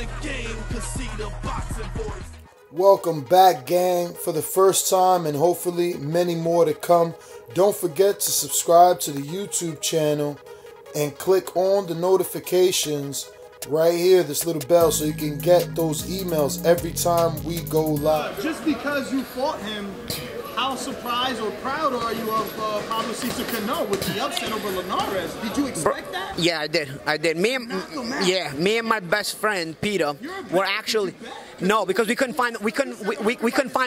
the game, 'cause see the boxing voice. Welcome back, gang, for the first time and hopefully many more to come. Don't forget to subscribe to the YouTube channel and click on the notifications right here, this little bell, so you can get those emails every time we go live. Just because you fought him, how surprised or proud are you of Pablo Cesar Cano with the upset over Linares? Did you expect that? Yeah, I did. Me and my best friend Peter were actually because we couldn't find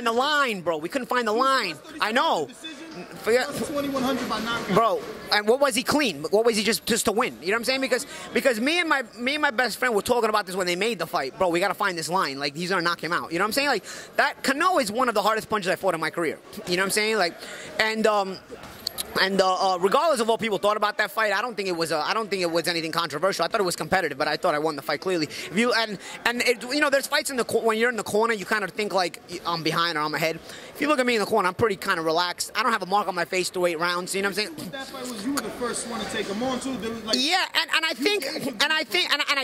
the line, bro. We couldn't find the line. I know. Forget 2100 by knockout. Bro, and what was he clean? What was he just to win? You know what I'm saying? Because me and my best friend were talking about this when they made the fight. Bro, we got to find this line. Like, he's going to knock him out. You know what I'm saying? Like, that Cano is one of the hardest punches I fought in my career. You know what I'm saying? Like, and regardless of what people thought about that fight, I don't think it was anything controversial. I thought it was competitive, but I thought I won the fight clearly. If you there's fights when you're in the corner, you kind of think like I'm behind or I'm ahead. If you look at me in the corner, I'm pretty kind of relaxed. I don't have a mark on my face through 8 rounds. You know what I'm saying? That fight was you were the first one to take him on too. Yeah, and I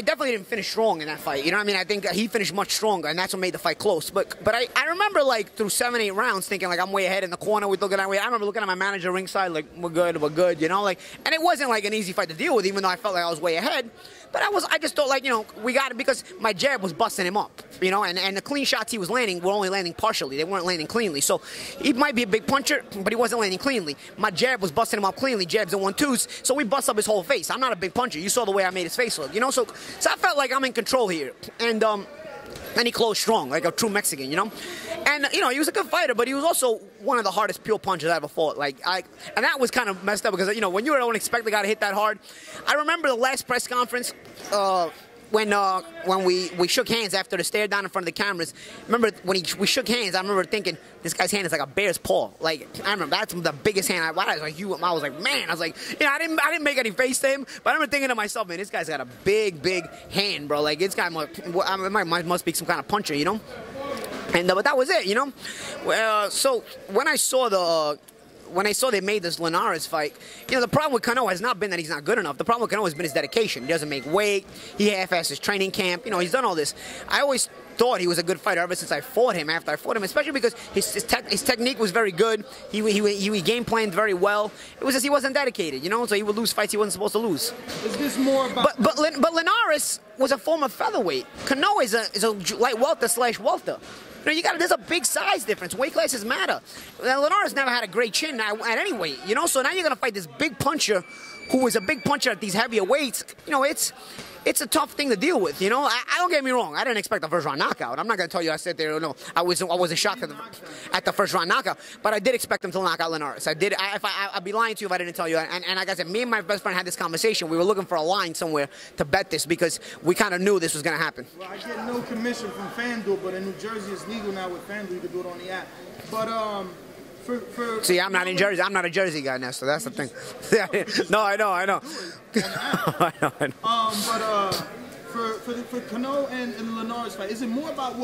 definitely didn't finish strong in that fight. You know what I mean? I think he finished much stronger, and that's what made the fight close. But I remember like through 7, 8 rounds thinking like I'm way ahead in the corner. We're looking at I remember looking at my manager ringside like we're good, you know, like, and it wasn't like an easy fight to deal with, even though I felt like I was way ahead. But I just thought like, you know, we got it because my jab was busting him up, you know, and the clean shots he was landing were only landing partially. They weren't landing cleanly. So he might be a big puncher, but he wasn't landing cleanly. My jab was busting him up cleanly, jabs and 1-2s. So we bust up his whole face. I'm not a big puncher. You saw the way I made his face look, you know. So I felt like I'm in control here, and he closed strong, like a true Mexican, you know? And, you know, he was a good fighter, but he was also one of the hardest pure punchers I ever fought. And that was kind of messed up because, you know, when you don't expect the guy to hit that hard. I remember the last press conference when we shook hands after the stare down in front of the cameras. Remember when we shook hands, I remember thinking, this guy's hand is like a bear's paw. Like, I remember that's the biggest hand I was like, man, I was like, you know, I didn't make any face to him, but I remember thinking to myself, man, this guy's got a big hand, bro. Like, this guy must be some kind of puncher, you know? And but that was it, you know. So when I saw they made this Linares fight, you know, the problem with Cano has not been that he's not good enough. The problem with Cano has been his dedication. He doesn't make weight. He half-assed his training camp. You know, he's done all this. I always thought he was a good fighter ever since I fought him, especially because his technique was very good. He game planned very well. It was just he wasn't dedicated, you know, so he would lose fights he wasn't supposed to lose. Is this more about... But Linares was a former featherweight. Cano is a light welter / welter. You know, there's a big size difference. Weight classes matter. Linares never had a great chin at any weight, you know, so now you're going to fight this big puncher who is a big puncher at these heavier weights. You know, it's a tough thing to deal with, you know. I don't get me wrong. I didn't expect a first-round knockout. I'm not going to tell you I sat there, no. I wasn't shocked at the first-round knockout, but I did expect him to knock out Linares. I'd be lying to you if I didn't tell you. And like I said, me and my best friend had this conversation. We were looking for a line somewhere to bet this because we kind of knew this was going to happen. Well, I get no commission from FanDuel, but in New Jersey it's legal now with FanDuel. You can do it on the app. But see, I'm not in Jersey. I'm not a Jersey guy, Nestor. That's the thing. No, I know. I know. For Cano and Linares fight, is it more about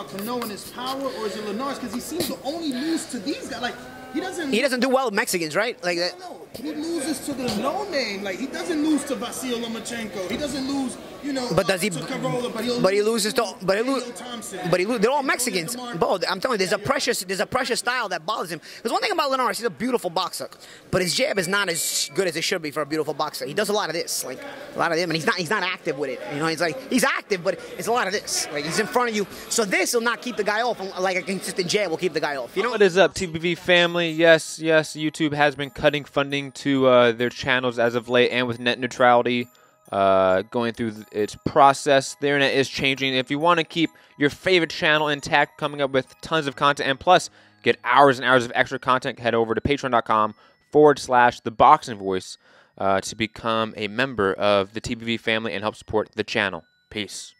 Cano and his power, or is it Linares? Because he seems to only lose to these guys. Like, he doesn't do well with Mexicans, right? Like that. No, he loses to the no-name. Like, he doesn't lose to Vasil Lomachenko. He doesn't lose, you know, but does he? To Carola, but he loses to. They're all Mexicans. Bro, I'm telling you, there's a pressure style that bothers him. There's one thing about Linares. He's a beautiful boxer, but his jab is not as good as it should be for a beautiful boxer. He does a lot of this, like a lot of them, and he's not active with it. You know, he's active, but it's a lot of this. Like, he's in front of you, so this will not keep the guy off. Like a consistent jab will keep the guy off. You know what is up, TBV family? Yes, YouTube has been cutting funding to their channels as of late, and with net neutrality going through its process, the internet is changing. If you want to keep your favorite channel intact, coming up with tons of content, and plus get hours and hours of extra content, head over to patreon.com/ThaBoxingVoice to become a member of the TBV family and help support the channel. Peace.